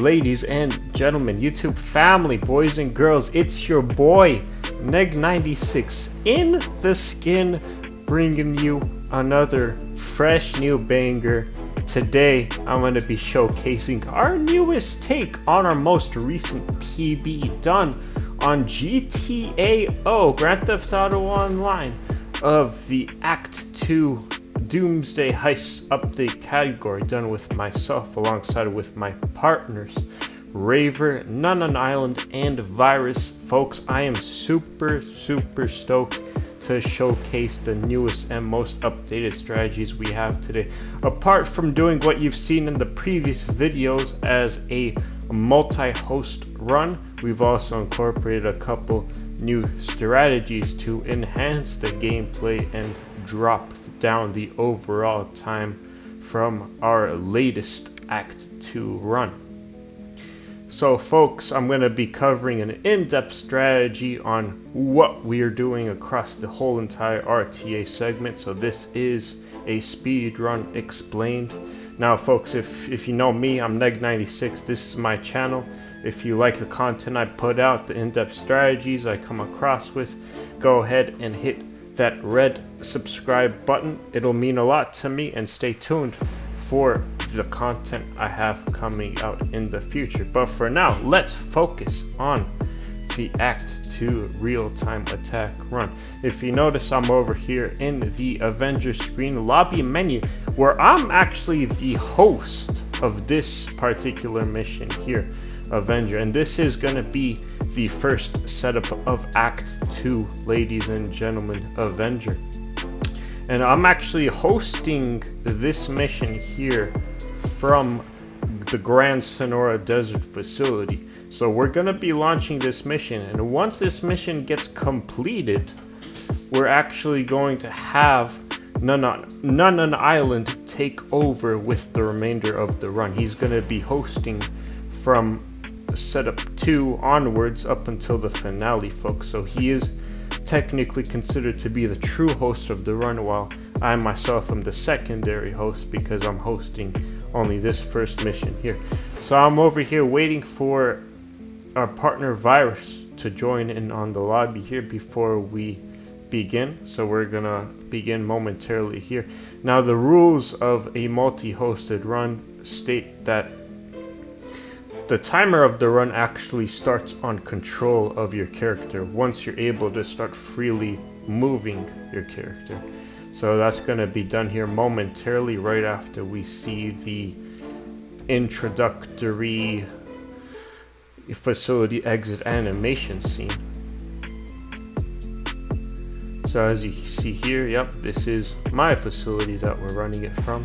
ladies and gentlemen, YouTube family, boys and girls, it's your boy Neg96 in the skin, bringing you another fresh new banger. Today I'm going to be showcasing our newest take on our most recent PB done on GTAO, Grand Theft Auto Online, of the Act 2 Doomsday Heist update category, done with myself alongside with my partners Raver, noneanisland, and Virus. Folks, I am super stoked to showcase the newest and most updated strategies we have today. Apart from doing what you've seen in the previous videos as a multi-host run, we've also incorporated a couple new strategies to enhance the gameplay and drop down the overall time from our latest Act 2 run. So folks, I'm going to be covering an in-depth strategy on what we are doing across the whole entire RTA segment. So this is a speed run explained. Now folks, if you know me, I'm Neg96. This is my channel. If you like the content I put out, the in-depth strategies I come across with, go ahead and hit that red subscribe button. It'll mean a lot to me, and stay tuned for the content I have coming out in the future. But for now, let's focus on the Act 2 real-time attack run. If you notice, I'm over here in the Avenger screen lobby menu, where I'm actually the host of this particular mission here, Avenger, and this is going to be the first setup of Act 2, ladies and gentlemen, Avenger. And I'm actually hosting this mission here from the Grand Sonora Desert facility. So we're going to be launching this mission, and once this mission gets completed, we're actually going to have noneanisland take over with the remainder of the run. He's going to be hosting from setup 2 onwards up until the finale, folks. So he is technically considered to be the true host of the run, while I myself am the secondary host because I'm hosting only this first mission here. So I'm over here waiting for our partner Virus to join in on the lobby here before we begin. So we're gonna begin momentarily here. Now the rules of a multi-hosted run state that the timer of the run actually starts on control of your character once you're able to start freely moving your character. So that's going to be done here momentarily, right after we see the introductory facility exit animation scene. So as you see here, yep, this is my facility that we're running it from.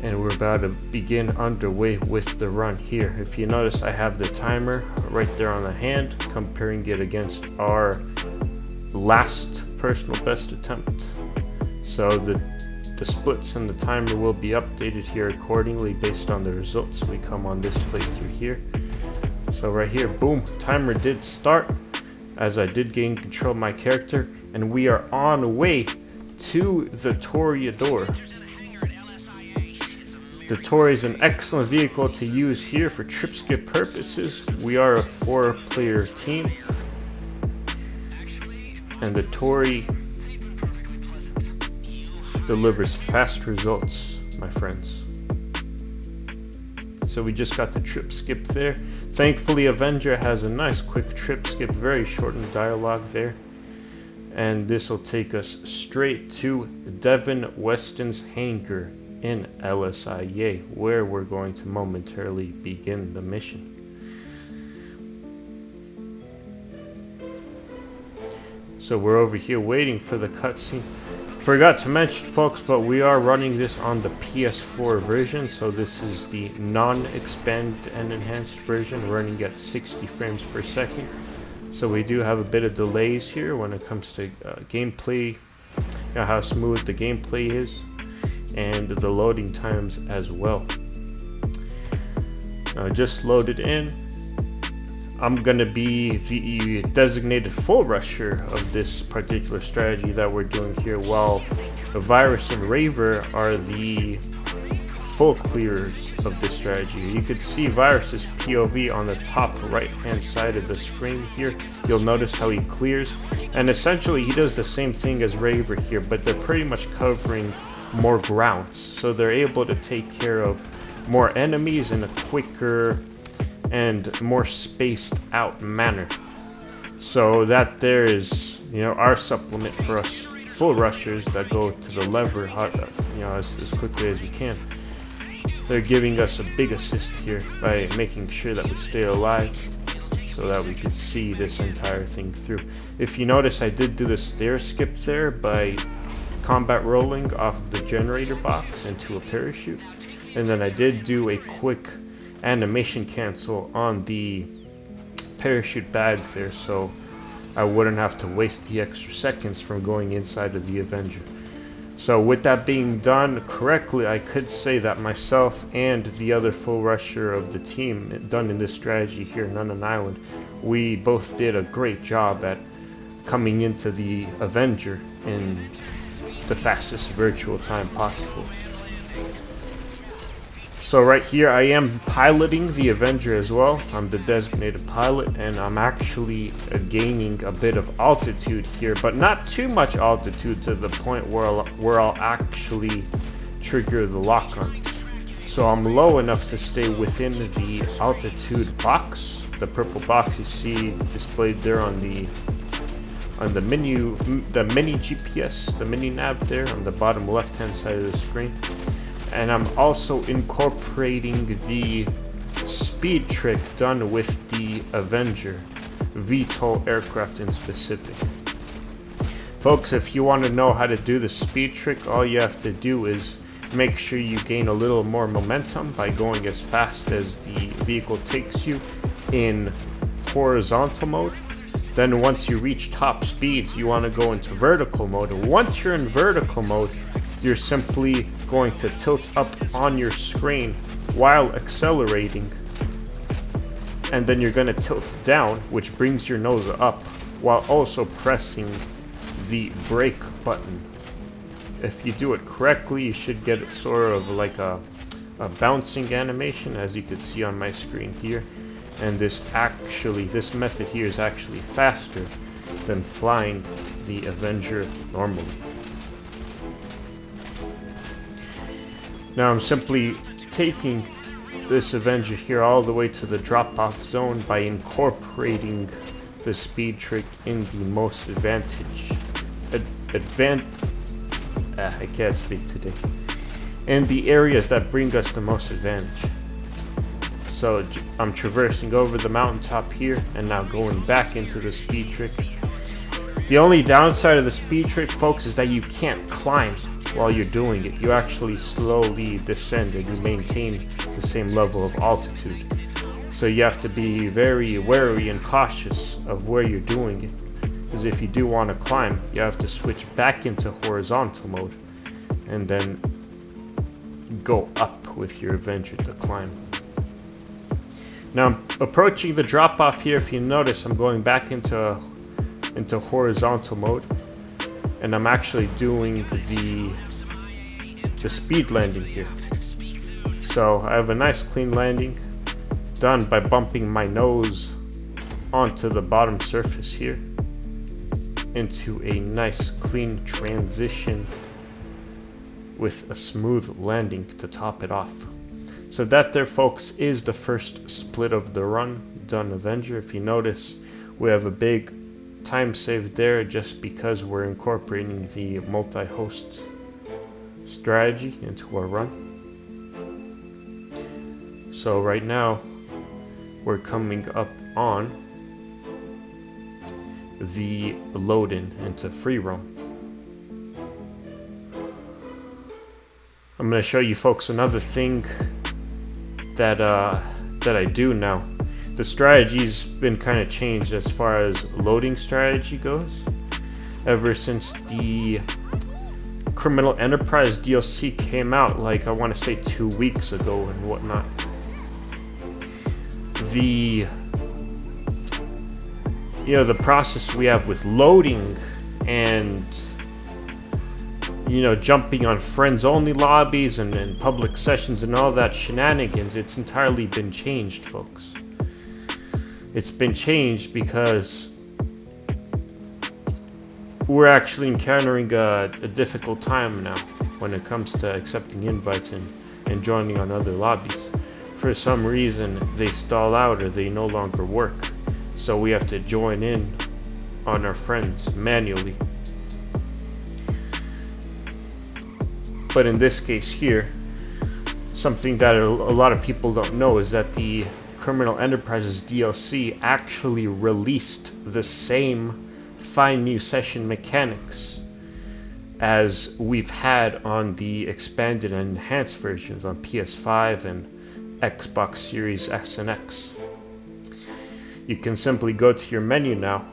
And we're about to begin underway with the run here. If you notice, I have the timer right there on the hand, comparing it against our last personal best attempt. So the splits and the timer will be updated here accordingly based on the results we come on this playthrough here. So right here, boom, timer did start as I did gain control of my character, and we are on the way to the Toreador. The Tory is an excellent vehicle to use here for trip skip purposes. We are a 4-player team, and the Tory delivers fast results, my friends. So we just got the trip skip there. Thankfully, Avenger has a nice quick trip skip, very shortened dialogue there. And this will take us straight to Devin Weston's hangar in LSIA, where we're going to momentarily begin the mission. So we're over here waiting for the cutscene. Forgot to mention, folks, but we are running this on the PS4 version, so this is the non-expanded and enhanced version, running at 60 frames per second. So we do have a bit of delays here when it comes to gameplay, how smooth the gameplay is, and the loading times as well. Now just loaded in. I'm gonna be the designated full rusher of this particular strategy that we're doing here, while the Virus and Raver are the full clears of this strategy. You could see Virus's POV on the top right hand side of the screen here. You'll notice how he clears, and essentially he does the same thing as Raver here, but they're pretty much covering more grounds, so they're able to take care of more enemies in a quicker and more spaced out manner. So that there is, you know, our supplement for us full rushers that go to the lever, you know, as quickly as we can. They're giving us a big assist here by making sure that we stay alive, so that we can see this entire thing through. If you notice, I did do the stair skip there by combat rolling off of the generator box into a parachute, and then I did do a quick animation cancel on the parachute bag there, so I wouldn't have to waste the extra seconds from going inside of the Avenger. So with that being done correctly, I could say that myself and the other full rusher of the team done in this strategy here, None on Island, we both did a great job at coming into the Avenger in the fastest virtual time possible. So right here I am piloting the Avenger as well. I'm the designated pilot, and I'm actually gaining a bit of altitude here, but not too much altitude to the point where I'll actually trigger the lock-on. So I'm low enough to stay within the altitude box, the purple box you see displayed there on the menu, the mini GPS, the mini nav there on the bottom left hand side of the screen. And I'm also incorporating the speed trick done with the Avenger, VTOL aircraft in specific. Folks, if you want to know how to do the speed trick, all you have to do is make sure you gain a little more momentum by going as fast as the vehicle takes you in horizontal mode. Then once you reach top speeds, you want to go into vertical mode. And once you're in vertical mode, you're simply going to tilt up on your screen while accelerating, and then you're going to tilt down, which brings your nose up, while also pressing the brake button. If you do it correctly, you should get sort of like a bouncing animation, as you can see on my screen here. And this method here is actually faster than flying the Avenger normally. Now I'm simply taking this Avenger here all the way to the drop-off zone by incorporating the speed trick in the most I can't speak today. In the areas that bring us the most advantage. So I'm traversing over the mountaintop here and now going back into the speed trick. The only downside of the speed trick, folks, is that you can't climb while you're doing it. You actually slowly descend and you maintain the same level of altitude. So you have to be very wary and cautious of where you're doing it, because if you do want to climb, you have to switch back into horizontal mode and then go up with your Avenger to climb. Now I'm approaching the drop off here. If you notice, I'm going back into horizontal mode, and I'm actually doing the speed landing here. So I have a nice clean landing done by bumping my nose onto the bottom surface here into a nice clean transition with a smooth landing to top it off. So that there, folks, is the first split of the run done Avenger. If you notice, we have a big time save there just because we're incorporating the multi-host strategy into our run. So right now we're coming up on the load-in into free roam. I'm going to show you folks another thing that I do now. The strategy's been kind of changed as far as loading strategy goes ever since the Criminal Enterprise DLC came out, like I want to say 2 weeks ago and whatnot. The process we have with loading and you know, jumping on friends only lobbies and public sessions and all that shenanigans, it's entirely been changed, folks. It's been changed because we're actually encountering a difficult time now when it comes to accepting invites and joining on other lobbies. For some reason, they stall out or they no longer work. So we have to join in on our friends manually. But in this case here, something that a lot of people don't know is that the Criminal Enterprises DLC actually released the same find new session mechanics as we've had on the expanded and enhanced versions on PS5 and Xbox Series S and X. You can simply go to your menu now,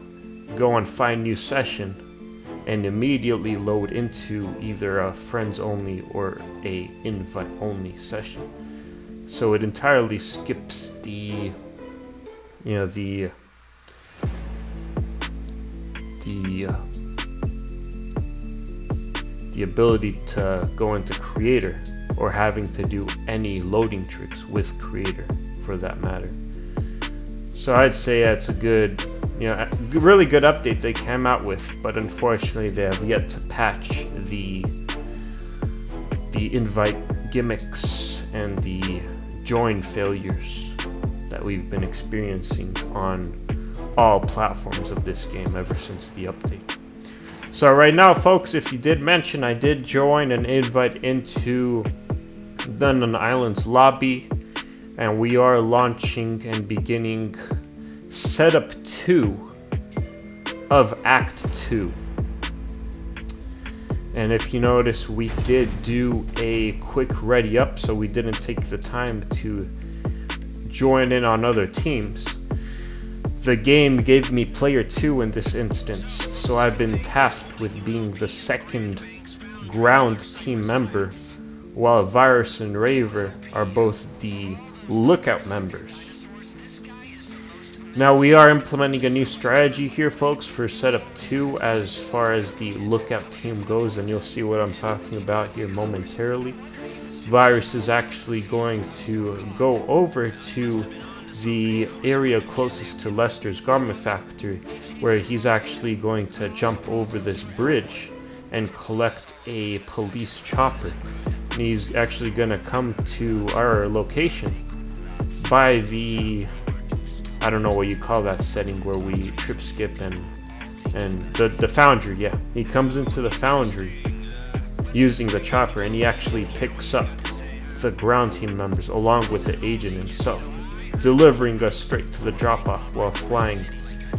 go on find new session, and immediately load into either a friends only or a invite only session. So it entirely skips the, you know, the ability to go into creator or having to do any loading tricks with creator for that matter. So I'd say that's a good, you know, a really good update they came out with, but unfortunately they have yet to patch the invite gimmicks and the join failures that we've been experiencing on all platforms of this game ever since the update. So right now, folks, if you did mention, I did join an invite into noneanisland's lobby, and we are launching and beginning setup 2 of Act 2. And if you notice, we did do a quick ready up, so we didn't take the time to join in on other teams. The game gave me player 2 in this instance, so I've been tasked with being the second ground team member, while Virus and Raver are both the lookout members. Now we are implementing a new strategy here, folks, for setup 2 as far as the lookout team goes, and you'll see what I'm talking about here momentarily. Virus is actually going to go over to the area closest to Lester's garment factory, where he's actually going to jump over this bridge and collect a police chopper. And he's actually going to come to our location by the, I don't know what you call that setting where we trip skip and the foundry. Yeah, he comes into the foundry using the chopper, and he actually picks up the ground team members along with the agent himself, delivering us straight to the drop-off while flying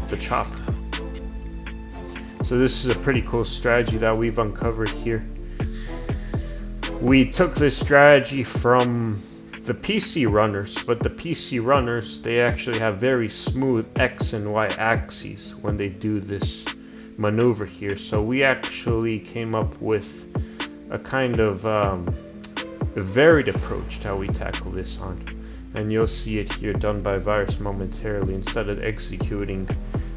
the chopper. So this is a pretty cool strategy that we've uncovered here. We took this strategy from the PC runners, but the PC runners, they actually have very smooth X and Y axes when they do this maneuver here. So we actually came up with a kind of varied approach to how we tackle this on. And you'll see it here done by Virus momentarily. Instead of executing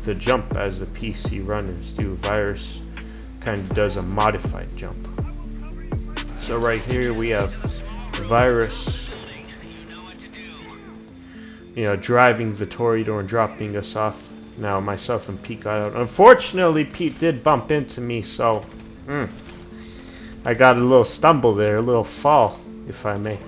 the jump as the PC runners do, Virus kind of does a modified jump. So right here we have Virus, you know, driving the Toreador and dropping us off. Now myself and Pete got out. Unfortunately, Pete did bump into me, so I got a little stumble there, a little fall, if I may.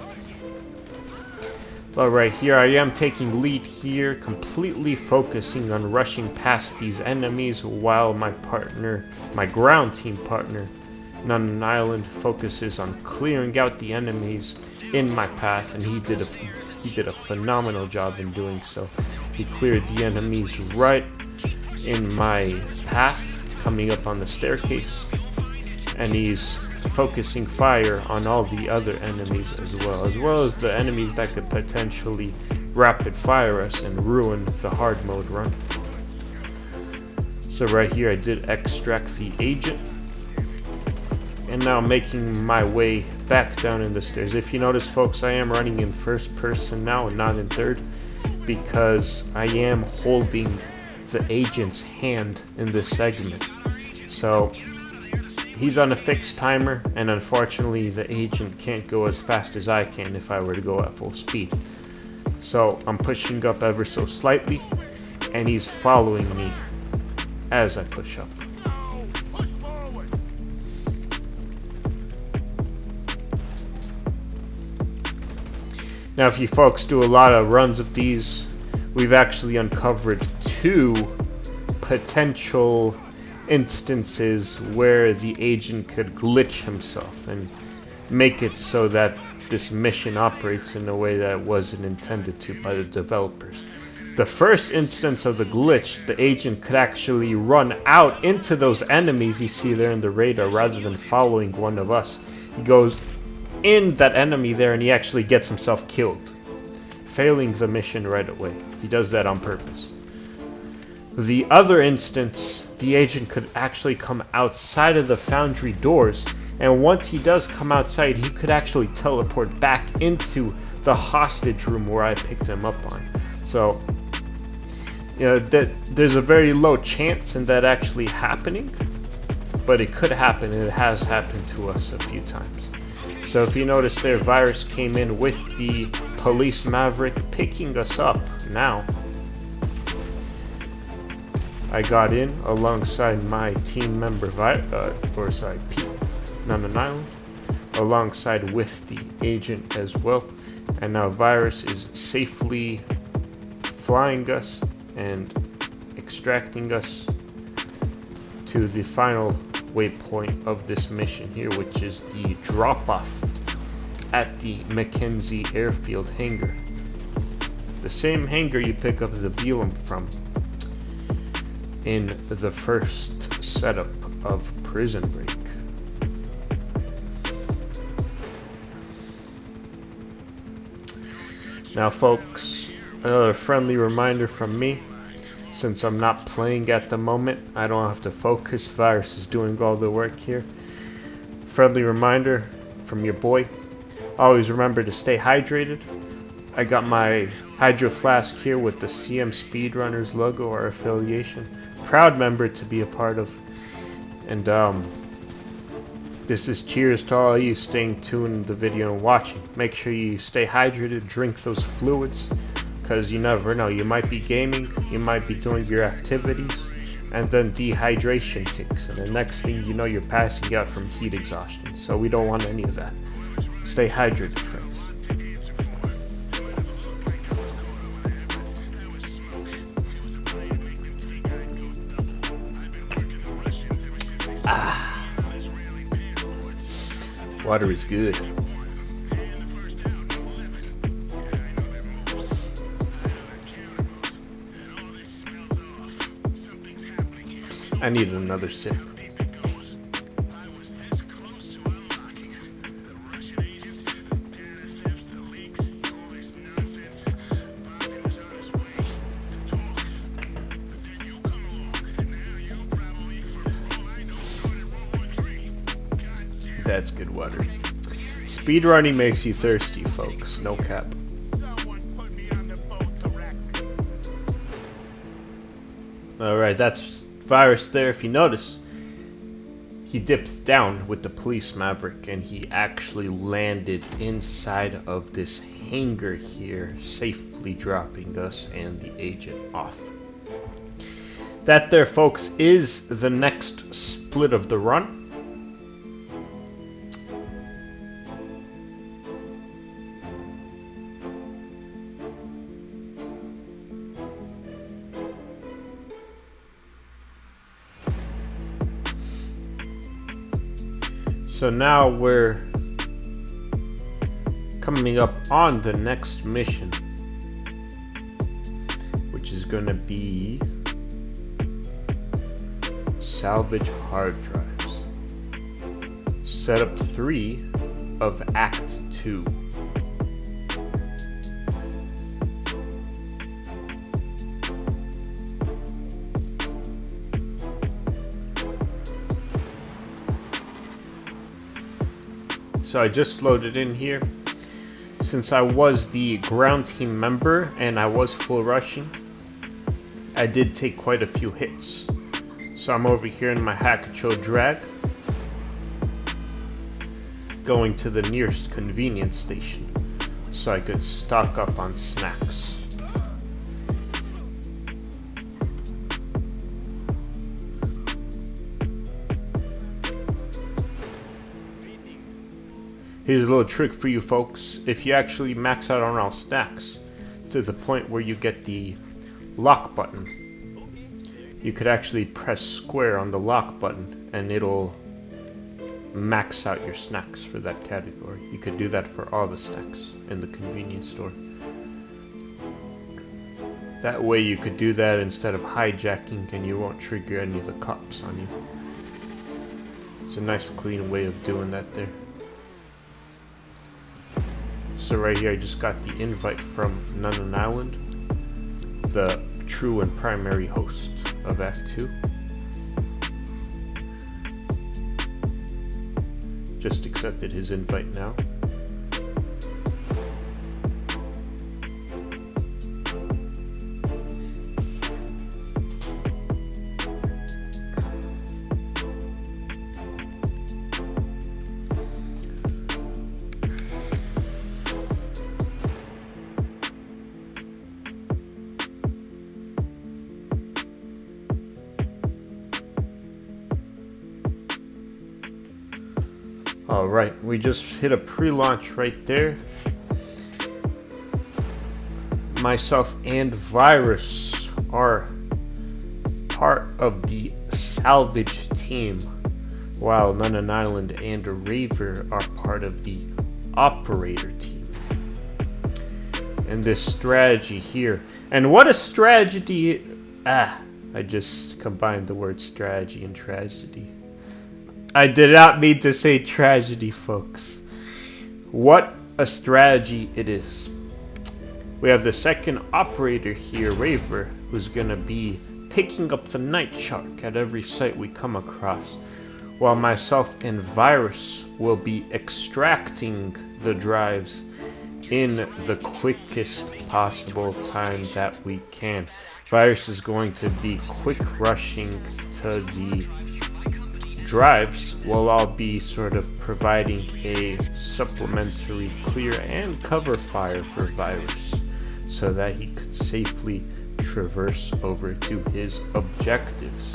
But right here, I am taking lead here, completely focusing on rushing past these enemies, while my partner, my ground team partner, noneanisland, focuses on clearing out the enemies in my path, and he did a phenomenal job in doing so. He cleared the enemies right in my path, coming up on the staircase, and he's focusing fire on all the other enemies as well as the enemies that could potentially rapid fire us and ruin the hard mode run. So right here I did extract the agent, and now making my way back down in the stairs. If you notice, folks, I am running in first person now and not in third, because I am holding the agent's hand in this segment. So he's on a fixed timer, and unfortunately the agent can't go as fast as I can if I were to go at full speed. So I'm pushing up ever so slightly, and he's following me as I push up. Now, if you folks do a lot of runs of these, we've actually uncovered 2 potential instances where the agent could glitch himself and make it so that this mission operates in a way that it wasn't intended to by the developers. The first instance of the glitch, the agent could actually run out into those enemies you see there in the radar rather than following one of us. He goes in that enemy there and he actually gets himself killed, failing the mission right away. He does that on purpose. The other instance, the agent could actually come outside of the foundry doors, and once he does come outside, he could actually teleport back into the hostage room where I picked him up on. So, you know, there's a very low chance in that actually happening, but it could happen, and it has happened to us a few times. So if you notice there, Virus came in with the police Maverick picking us up now. I got in alongside my team member, Pete, noneanisland, alongside with the agent as well. And now Virus is safely flying us and extracting us to the final waypoint of this mission here, which is the drop-off at the Mackenzie Airfield hangar. The same hangar you pick up the Velum from in the first setup of Prison Break. Now folks, another friendly reminder from me. Since I'm not playing at the moment, I don't have to focus. Virus is doing all the work here. Friendly reminder from your boy. Always remember to stay hydrated. I got my Hydro Flask here with the CM Speedrunners logo or affiliation. Proud member to be a part of. And this is cheers to all you staying tuned in the video and watching. Make sure you stay hydrated, drink those fluids, because you never know. You might be gaming, you might be doing your activities, and then dehydration kicks, and the next thing you know, you're passing out from heat exhaustion. So we don't want any of that. Stay hydrated, friends. Water is good. I need another sip. That's good water. Speedrunning makes you thirsty, folks. No cap. Alright, that's Virus there. If you notice, he dipped down with the police Maverick and he actually landed inside of this hangar here, safely dropping us and the agent off. That there, folks, is the next split of the run. So now we're coming up on the next mission, which is going to be Salvage hard drives. Setup 3 of Act 2. So I just loaded in here. Since I was the ground team member and I was full rushing, I did take quite a few hits. So I'm over here in my Hakacho drag, going to the nearest convenience station so I could stock up on snacks. Here's a little trick for you folks. If you actually max out on all snacks to the point where you get the lock button, you could actually press square on the lock button and it'll max out your snacks for that category. You could do that for all the snacks in the convenience store. That way you could do that instead of hijacking and you won't trigger any of the cops on you. It's a nice clean way of doing that there. So right here I just got the invite from noneanisland, the true and primary host of Act 2. Just accepted his invite now. Alright, we just hit a pre-launch right there. Myself and Virus are part of the Salvage team, while noneanisland and Raver are part of the Operator team. And this strategy here, and what a strategy! I just combined the word strategy and tragedy. I did not mean to say tragedy, folks. What a strategy it is. We have the second operator here, Raver, who's gonna be picking up the night shark at every site we come across, while myself and Virus will be extracting the drives in the quickest possible time that we can. Virus is going to be quick rushing to the drives, while I'll be sort of providing a supplementary clear and cover fire for Virus so that he could safely traverse over to his objectives.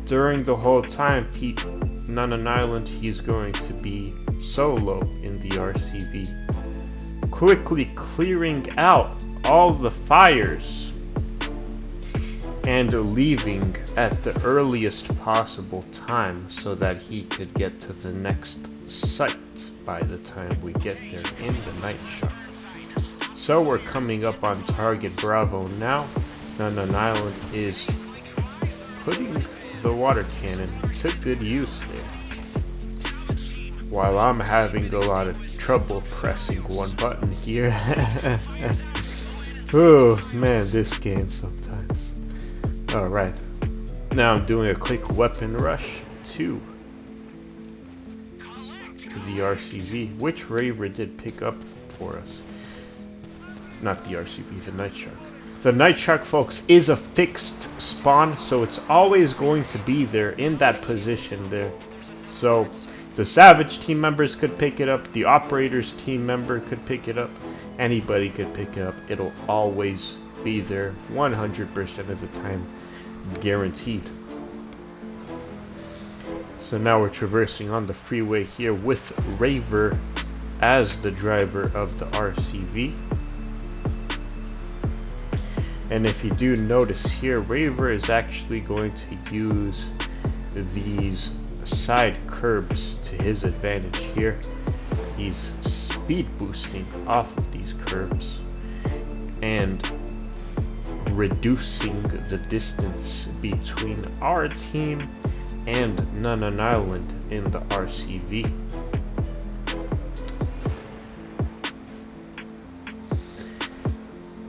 During the whole time, noneanisland, he's going to be solo in the RCV, quickly clearing out all the fires and leaving at the earliest possible time so that he could get to the next site by the time we get there in the night shark. So we're coming up on target Bravo now. noneanisland is putting the water cannon to good use there, while I'm having a lot of trouble pressing one button here. Oh man, this game sometimes. Alright, now I'm doing a quick weapon rush to the RCV, which Raver did pick up for us. Not the RCV, the Night Shark. The Night Shark, folks, is a fixed spawn, so it's always going to be there in that position there. So the Savage team members could pick it up, the Operators team member could pick it up, anybody could pick it up. It'll always be there 100% of the time, guaranteed. So now we're traversing on the freeway here with Raver as the driver of the RCV. And if you do notice here, Raver is actually going to use these side curbs to his advantage here. He's speed boosting off of these curbs and reducing the distance between our team and noneanisland in the RCV.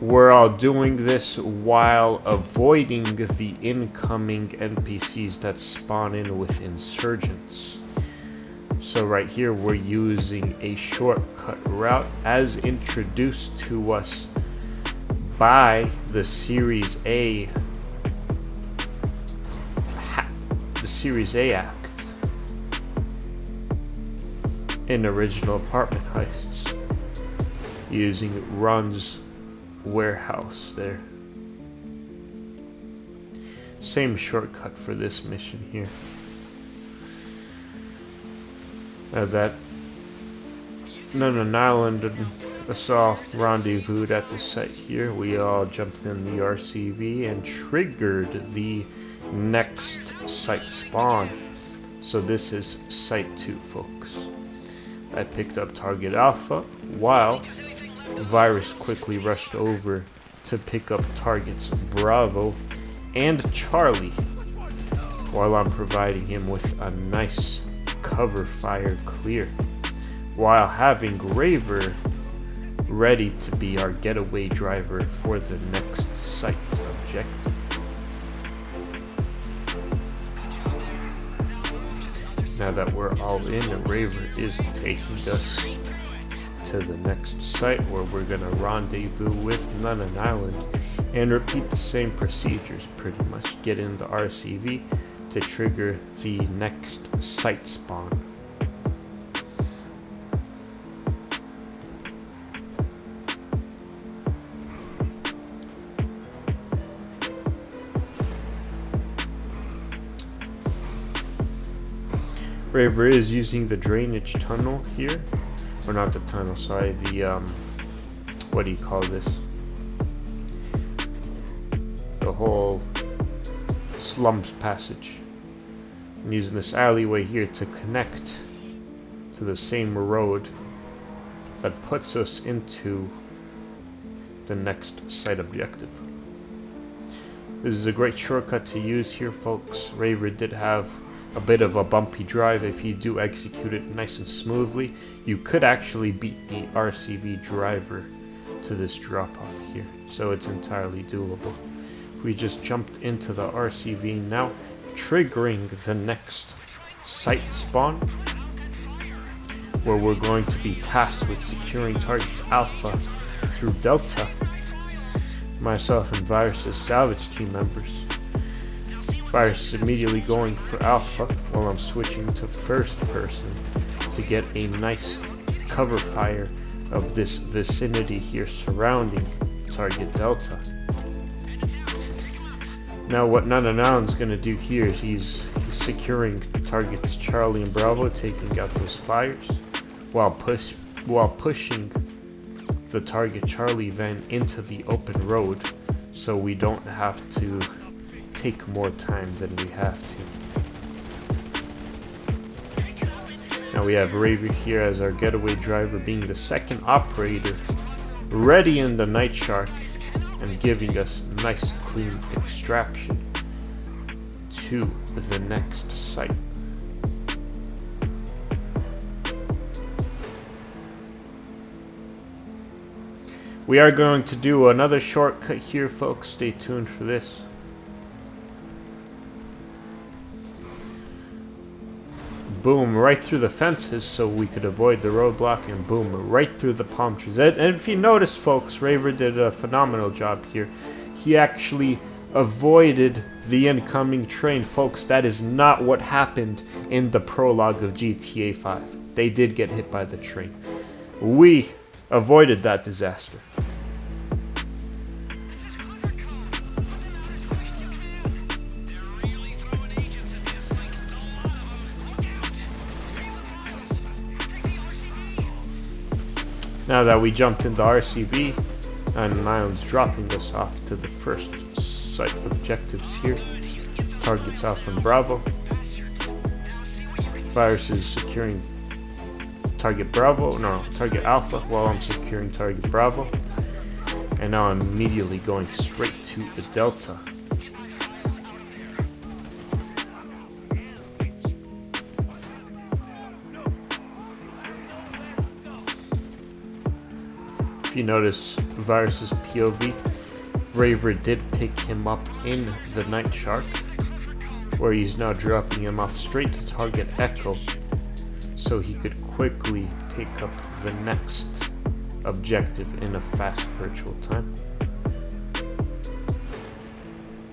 We're all doing this while avoiding the incoming NPCs that spawn in with insurgents. So right here we're using a shortcut route as introduced to us by the Series A Act. in original apartment heists using Ron's warehouse there. Same shortcut for this mission here. Now that noneanisland and Assault rendezvoused at the site here, we all jumped in the RCV and triggered the next site spawn. So this is Site 2, folks. I picked up target Alpha while Virus quickly rushed over to pick up targets Bravo and Charlie, while I'm providing him with a nice cover fire clear, while having Raver ready to be our getaway driver for the next site objective. Now that we're all in, Raver is taking us to the next site where we're gonna rendezvous with noneanisland and repeat the same procedures pretty much. Get in the RCV to trigger the next site spawn. Raver is using the drainage tunnel here, or not the tunnel, sorry, the what do you call this? The whole slums passage. I'm using this alleyway here to connect to the same road that puts us into the next site objective. This is a great shortcut to use here, folks. Raver did have a bit of a bumpy drive. If you do execute it nice and smoothly, you could actually beat the RCV driver to this drop off here, so it's entirely doable. We just jumped into the RCV now, triggering the next site spawn, where we're going to be tasked with securing targets Alpha through Delta. Myself and Virus's Salvage team members. Virus is immediately going for Alpha while I'm switching to first person to get a nice cover fire of this vicinity here surrounding target Delta. Now what noneanisland's going to do here is he's securing targets Charlie and Bravo, taking out those fires while pushing the target Charlie van into the open road, so we don't have to take more time than we have to. Now we have Raver here as our getaway driver, being the second operator, ready in the Night Shark and giving us nice clean extraction to the next site. We are going to do another shortcut here, folks. Stay tuned for this. Boom, right through the fences so we could avoid the roadblock, and boom, right through the palm trees. And if you notice, folks, Raver did a phenomenal job here. He actually avoided the incoming train. Folks, that is not what happened in the prologue of GTA 5. They did get hit by the train. We avoided that disaster. Now that we jumped into RCV, noneanisland's dropping us off to the first site objectives here. Targets Alpha and Bravo. Virus is securing target Alpha while I'm securing target Bravo. And now I'm immediately going straight to the Delta. If you notice Virus's POV, Raver did pick him up in the Night Shark, where he's now dropping him off straight to target Echo, so he could quickly pick up the next objective in a fast virtual time.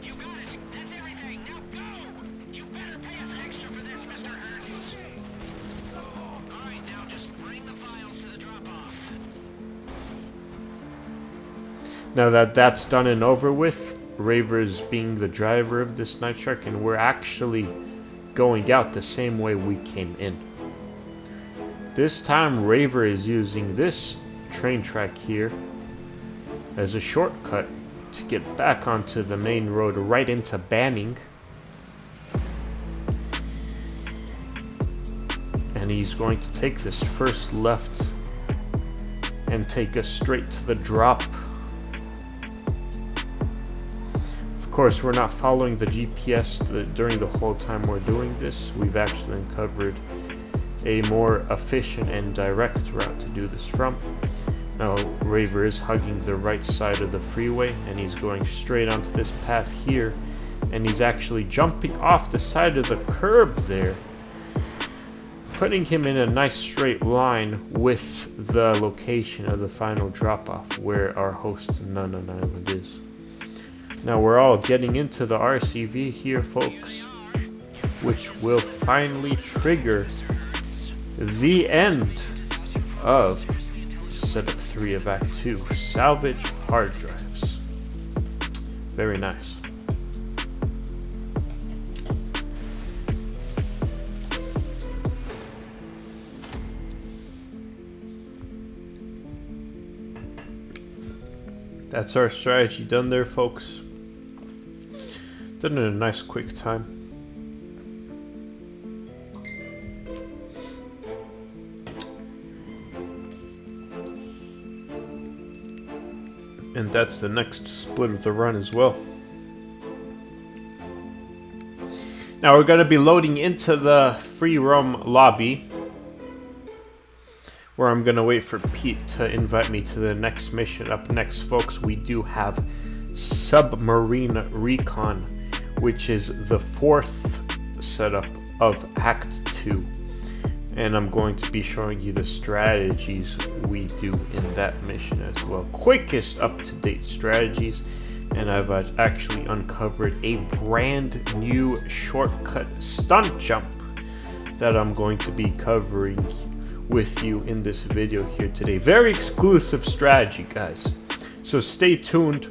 You got it. That's everything. Now go. You better pay us extra for this, Mr. Heists. All right, now just Now that that's done and over with, Raver's being the driver of this Night Shark, and we're actually going out the same way we came in. This time Raver is using this train track here as a shortcut to get back onto the main road right into Banning. And he's going to take this first left and take us straight to the drop. Of course, we're not following the GPS during the whole time we're doing this. We've actually uncovered a more efficient and direct route to do this from. Now, Raver is hugging the right side of the freeway, and he's going straight onto this path here, and he's actually jumping off the side of the curb there, putting him in a nice straight line with the location of the final drop-off where our host noneanisland is. Now we're all getting into the RCV here, folks, which will finally trigger the end of Setup 3 of Act 2, Salvage hard drives. Very nice. That's our strategy done there, folks. Done in a nice quick time. And that's the next split of the run as well. Now we're going to be loading into the free roam lobby, where I'm going to wait for Pete to invite me to the next mission. Up next, folks, we do have Submarine Recon, which is the 4th setup of Act 2. And I'm going to be showing you the strategies we do in that mission as well. Quickest up-to-date strategies. And I've actually uncovered a brand new shortcut stunt jump that I'm going to be covering with you in this video here today. Very exclusive strategy, guys. So stay tuned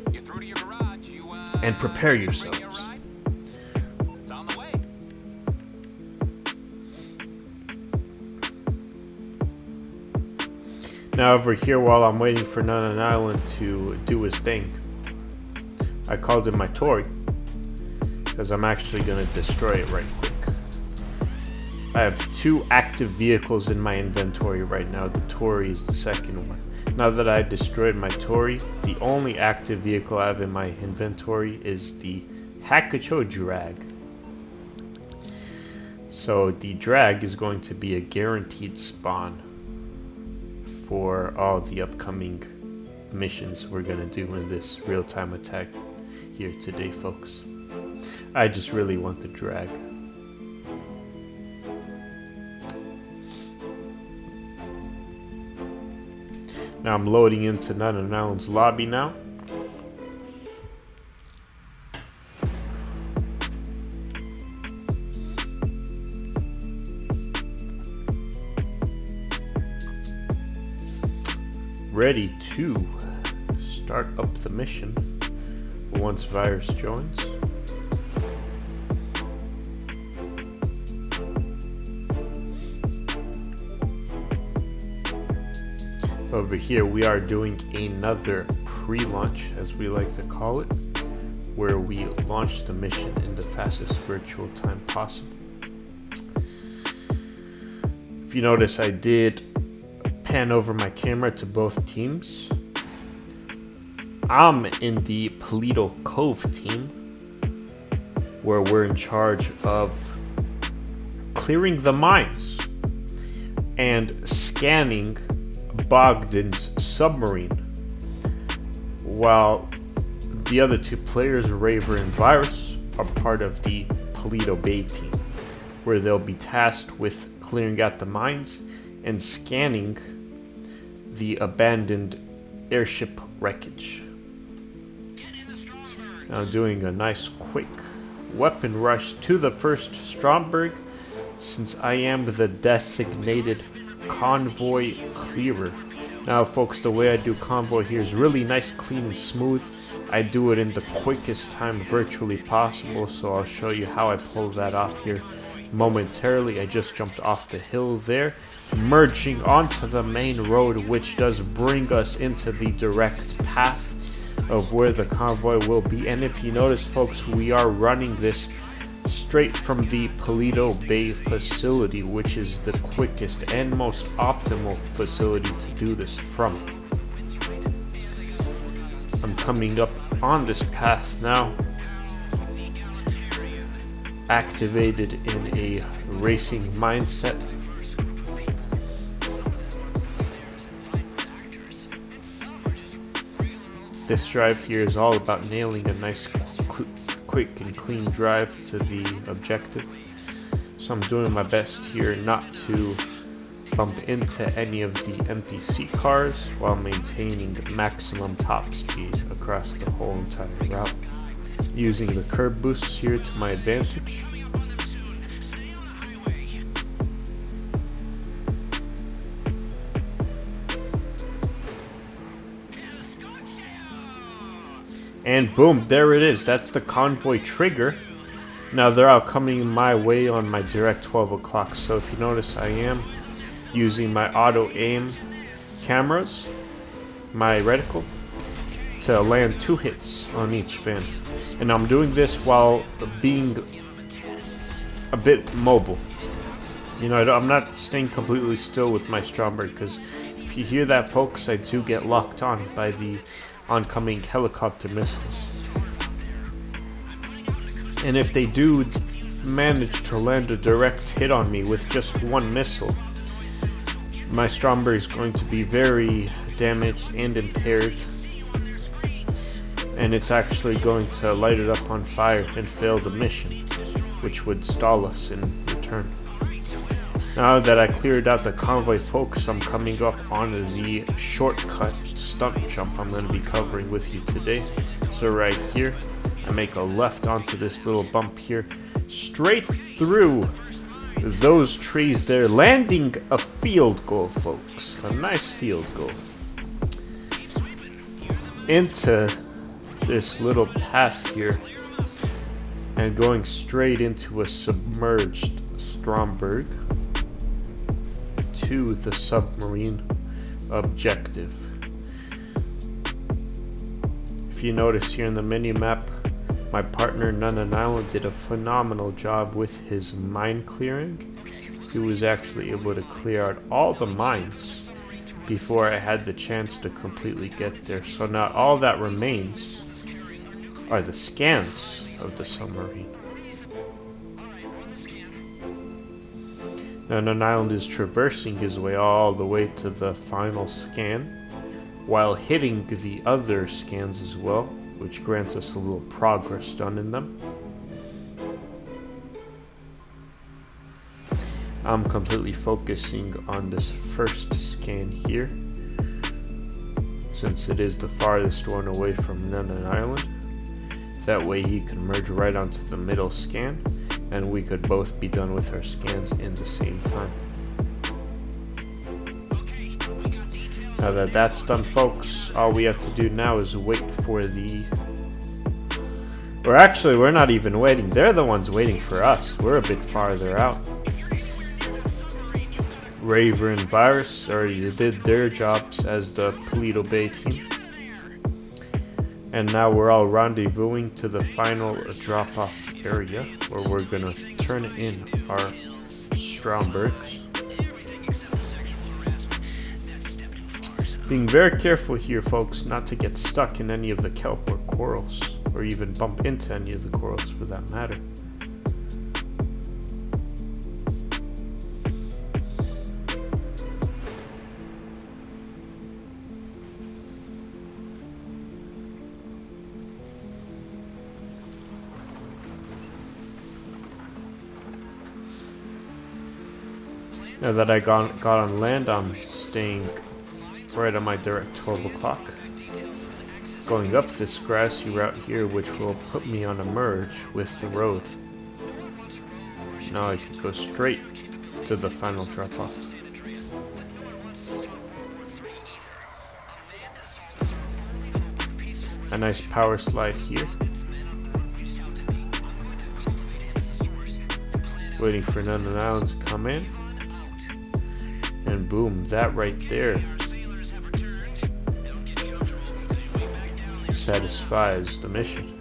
and prepare yourselves. Now over here, while I'm waiting for noneanisland to do his thing, I called in my Tory because I'm actually going to destroy it right quick. I have 2 active vehicles in my inventory right now. The Tory is the second one. Now that I destroyed my Tory, the only active vehicle I have in my inventory is the Hakacho Drag. So the Drag is going to be a guaranteed spawn for all the upcoming missions we're going to do in this real-time attack here today, folks. I just really want the Drag. Now I'm loading into noneanisland's lobby now. Ready to start up the mission once Virus joins. Over here we are doing another pre-launch, as we like to call it, where we launch the mission in the fastest virtual time possible. If you notice, I did pan over my camera to both teams. I'm in the Polito Cove team, where we're in charge of clearing the mines and scanning Bogdan's submarine, while the other 2 players, Raver and Virus, are part of the Polito Bay team, where they'll be tasked with clearing out the mines and scanning the abandoned airship wreckage. Now doing a nice quick weapon rush to the first Stromberg, since I am the designated convoy clearer Now folks, the way I do convoy here is really nice, clean and smooth. I do it in the quickest time virtually possible, so I'll show you how I pull that off here momentarily. I just jumped off the hill there, merging onto the main road, which does bring us into the direct path of where the convoy will be. And if you notice folks, we are running this straight from the Paleto Bay facility, which is the quickest and most optimal facility to do this from. I'm coming up on this path now, activated in a racing mindset. This drive here is all about nailing a nice quick and clean drive to the objective. So I'm doing my best here not to bump into any of the NPC cars while maintaining maximum top speed across the whole entire route. Using the curb boosts here to my advantage. And boom, there it is. That's the convoy trigger. Now they're all coming my way on my direct 12 o'clock. So if you notice, I am using my auto aim cameras, my reticle, to land 2 hits on each van. And I'm doing this while being a bit mobile. You know, I'm not staying completely still with my Stromberg, because if you hear that folks, I do get locked on by the oncoming helicopter missiles. And if they do manage to land a direct hit on me with just 1 missile, my Stromberg is going to be very damaged and impaired, and it's actually going to light it up on fire and fail the mission, which would stall us in return. Now that I cleared out the convoy folks, I'm coming up on the shortcut stunt jump I'm going to be covering with you today. So right here, I make a left onto this little bump here, straight through those trees there, landing a field goal folks, a nice field goal, into this little path here, and going straight into a submerged Stromberg to the submarine objective. If you notice here in the mini map, my partner noneanisland did a phenomenal job with his mine clearing. He was actually able to clear out all the mines before I had the chance to completely get there. So now all that remains are the scans of the submarine. Now noneanisland is traversing his way all the way to the final scan, while hitting the other scans as well, which grants us a little progress done in them. I'm completely focusing on this first scan here, since it is the farthest one away from noneanisland. That way he can merge right onto the middle scan, and we could both be done with our scans in the same time. Now that that's done folks, all we have to do now is wait for the... Or actually, we're not even waiting, they're the ones waiting for us. We're a bit farther out. Raver and Virus already did their jobs as the Paleto Bay team. And now we're all rendezvousing to the final drop-off area, where we're gonna turn in our Strombergs. Being very careful here, folks, not to get stuck in any of the kelp or corals, or even bump into any of the corals for that matter. Now that I got on land, I'm staying right on my direct 12 o'clock. Going up this grassy route here, which will put me on a merge with the road. Now I can go straight to the final drop-off. a nice power slide here. Waiting for noneanisland to come in. And boom, that right there satisfies the mission.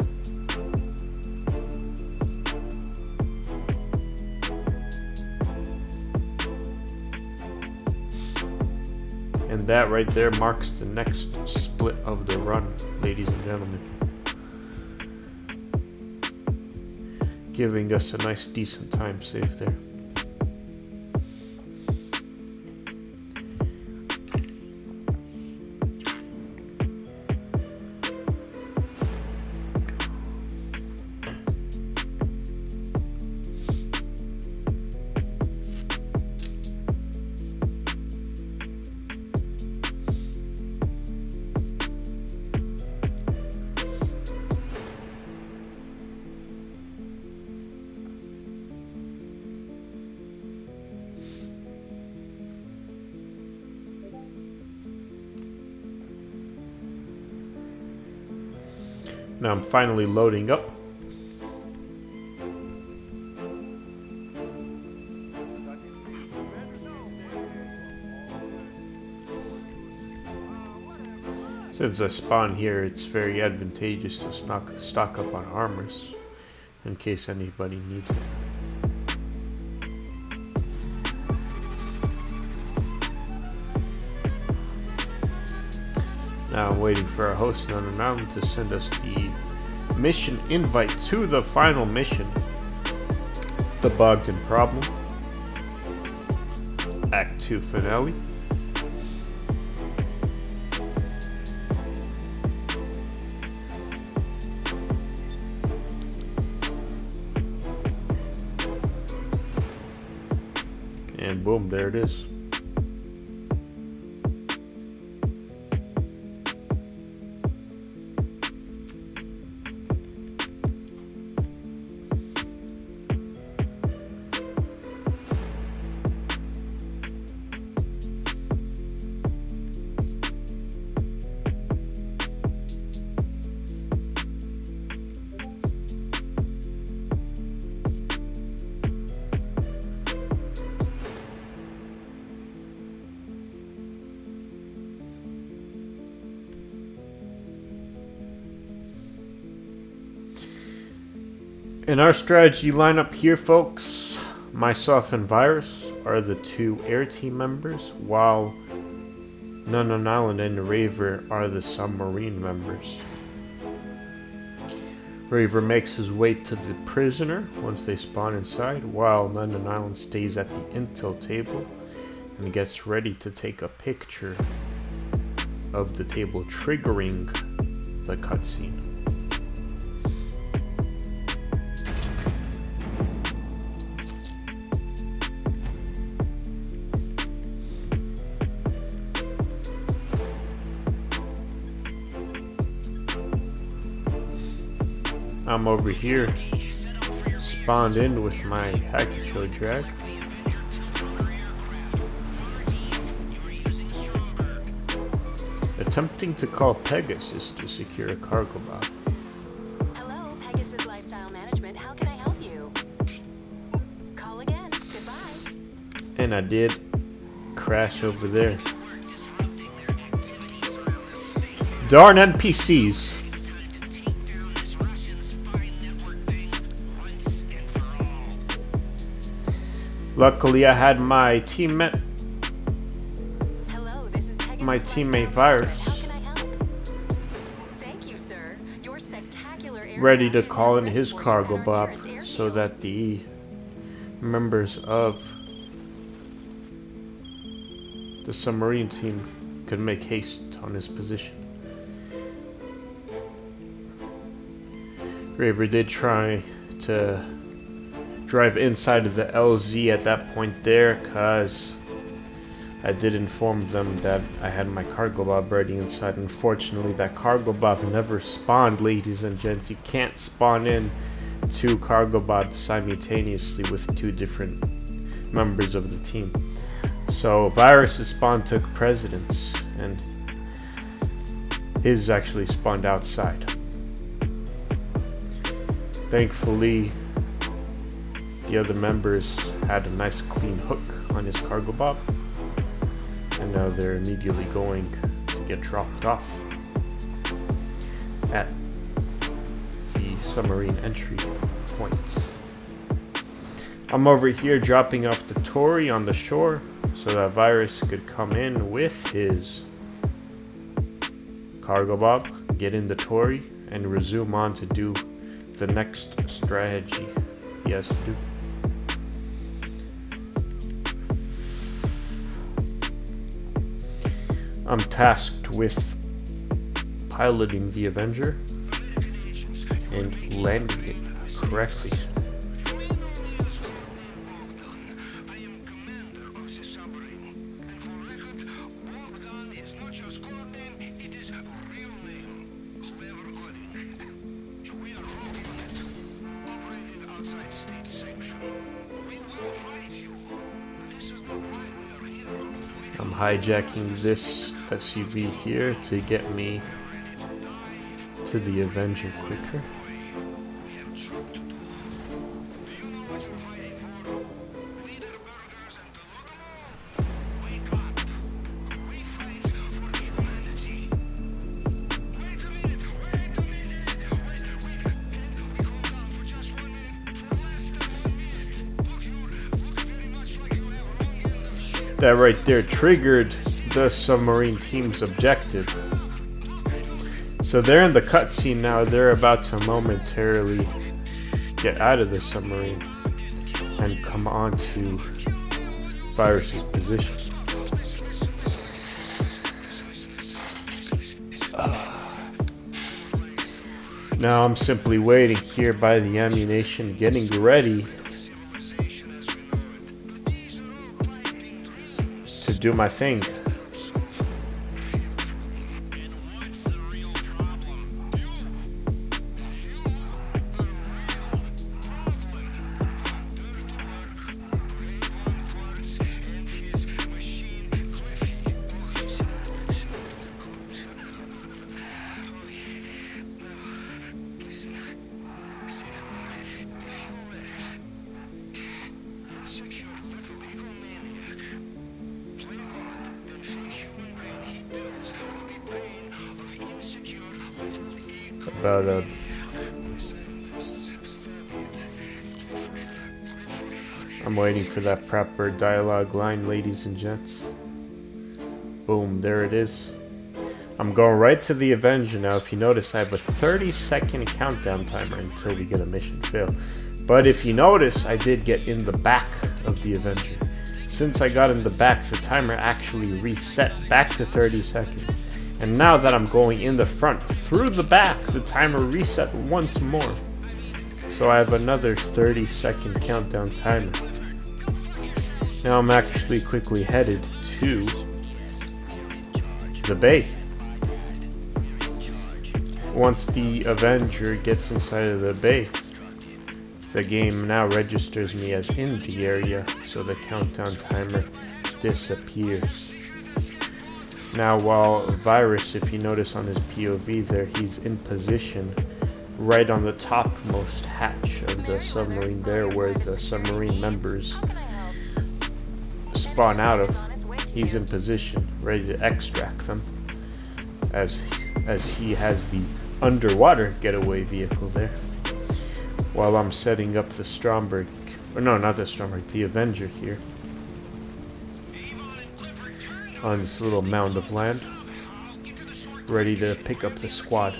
And that right there marks the next split of the run, ladies and gentlemen. Giving us a nice decent time save there. Now I'm finally loading up. Since I spawn here, it's very advantageous to stock up on armors in case anybody needs it. Now I'm waiting for our host noneanisland to send us the mission invite to the final mission. The Bogdan Problem. Act 2 finale. And boom, there it is. In our strategy lineup here, folks, myself and Virus are the two air team members, while noneanisland and Raver are the submarine members. Raver makes his way to the prisoner once they spawn inside, while noneanisland stays at the intel table and gets ready to take a picture of the table, triggering the cutscene. I'm over here, spawned in with my Hakucho drag. Attempting to call Pegasus to secure a cargo bob. Hello, Pegasus Lifestyle Management. How can I help you? Call again. Goodbye. And I did crash over there. Darn NPCs. Luckily, I had my teammate, Hello, this is Pegasus my Lifestyle teammate Virus, Management. How can I help? Thank you, sir. Your spectacular ready to aircraft is call in ready his for you cargo at our bob nearest airfield. so that the members of the submarine team could make haste on his position. Raver did try to drive inside of the LZ at that point there, cause I did inform them that I had my cargo bob ready inside. Unfortunately, that cargo bob never spawned, ladies and gents. You can't spawn in two cargo bobs simultaneously with two different members of the team. So Virus's spawn took precedence, and His actually spawned outside. Thankfully, the other members had a nice clean hook on his cargo bob, and now they're immediately going to get dropped off at the submarine entry points. I'm over here dropping off the Tory on the shore so that Virus could come in with his cargo bob, get in the Tory, and resume on to do the next strategy he has to do. I'm tasked with piloting the Avenger and landing it correctly. I am commander of the submarine. And for record, Bogdan is not just code name, it is a real name. RAVERTZAO. We are rogue unit, operated outside state sanction. We will fight you. This is not why we are here. I'm hijacking this SUV here to get me to the Avenger quicker. That right there triggered the submarine team's objective. So they're in the cutscene now. They're about to momentarily get out of the submarine and come on to Virus's position. Now I'm simply waiting here by the ammunition, getting ready to do my thing. About I'm waiting for that proper dialogue line, ladies and gents. Boom, there it is. I'm going right to the Avenger now. If you notice, I have a 30-second countdown timer until we get a mission fail. But if you notice, I did get in the back of the Avenger. Since I got in the back, the timer actually reset back to 30 seconds. And now that I'm going in the front through the back, the timer reset once more. So I have another 30-second countdown timer. Now I'm actually quickly headed to the bay. Once the Avenger gets inside of the bay, the game now registers me as in the area, so the countdown timer disappears. Now while Virus, if you notice on his POV there, he's in position right on the topmost hatch of the submarine there where the submarine members spawn out of. He's in position, ready to extract them as he has the underwater getaway vehicle there. While I'm setting up the Stromberg, or no, not the Stromberg, the Avenger here on this little mound of land, ready to pick up the squad.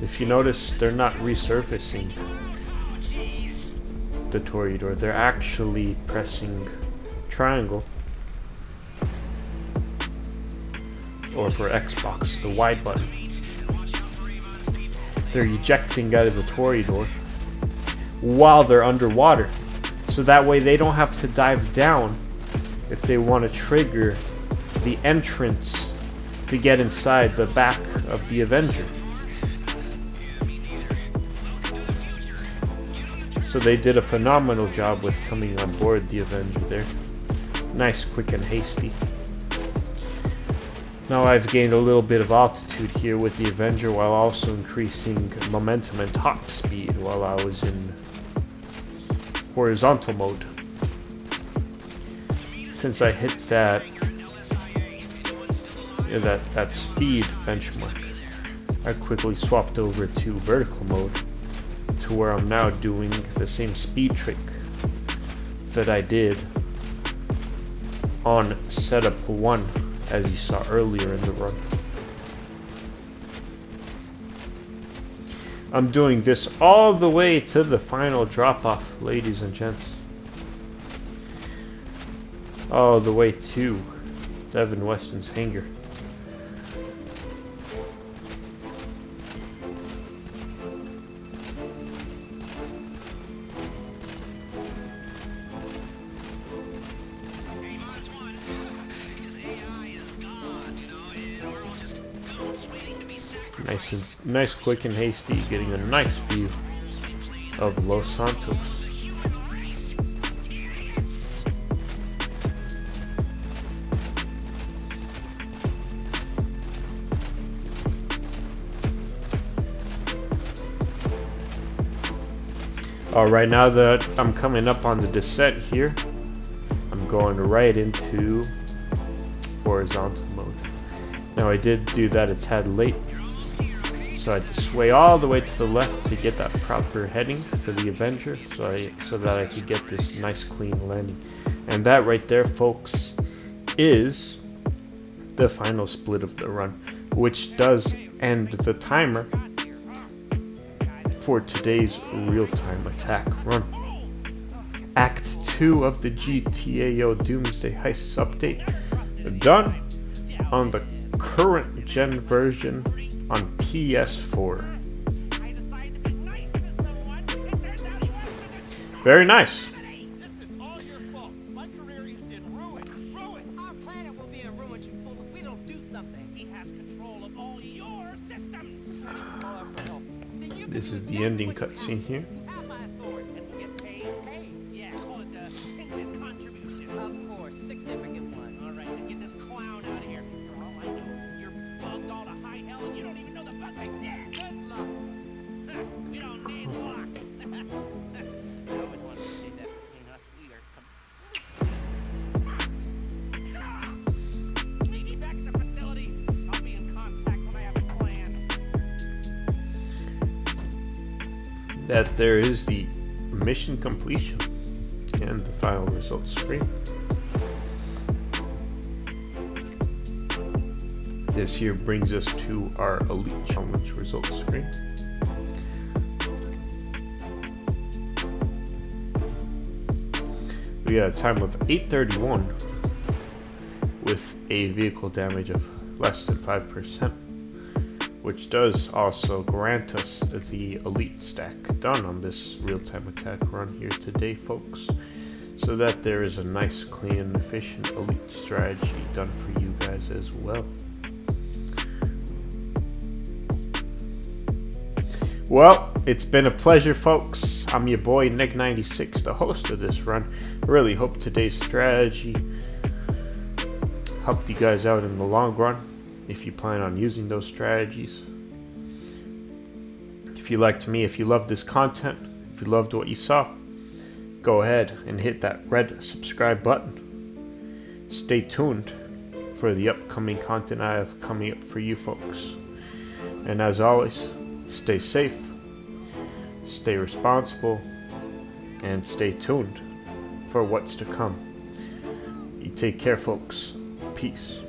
If you notice, they're not resurfacing the Toreador, they're actually pressing triangle, or for Xbox, the Y button. They're ejecting out of the Toreador while they're underwater, so that way they don't have to dive down if they want to trigger the entrance to get inside the back of the Avenger. So they did a phenomenal job with coming on board the Avenger there. Nice, quick, and hasty. Now I've gained a little bit of altitude here with the Avenger while also increasing momentum and top speed while I was in horizontal mode. Since I hit that speed benchmark, I quickly swapped over to vertical mode, to where I'm now doing the same speed trick that I did on setup 1, as you saw earlier in the run. I'm doing this all the way to the final drop-off, ladies and gents. All the way to Devin Weston's hangar. Nice, quick and hasty, getting a nice view of Los Santos. Alright, now that I'm coming up on the descent here, I'm going right into horizontal mode. Now I did do that a tad late, so I had to sway all the way to the left to get that proper heading for the Avenger, so that I could get this nice clean landing. And that right there, folks, is the final split of the run, which does end the timer for today's real-time attack run. Act 2 of the GTAO Doomsday Heists update done on the current gen version on PS4. Very nice. This is the ending cutscene here. That there is the mission completion and the final results screen. This here brings us to our Elite Challenge results screen. We got a time of 8:31 with a vehicle damage of less than 5%. Which does also grant us the elite stack done on this real-time attack run here today, folks, so that there is a nice, clean, and efficient elite strategy done for you guys as well. Well, it's been a pleasure, folks. I'm your boy Neg96, the host of this run. I really hope today's strategy helped you guys out in the long run, if you plan on using those strategies. If you liked me, if you loved this content, if you loved what you saw, go ahead and hit that red subscribe button. Stay tuned for the upcoming content I have coming up for you folks. And as always, stay safe, stay responsible, and stay tuned for what's to come. You take care, folks. Peace.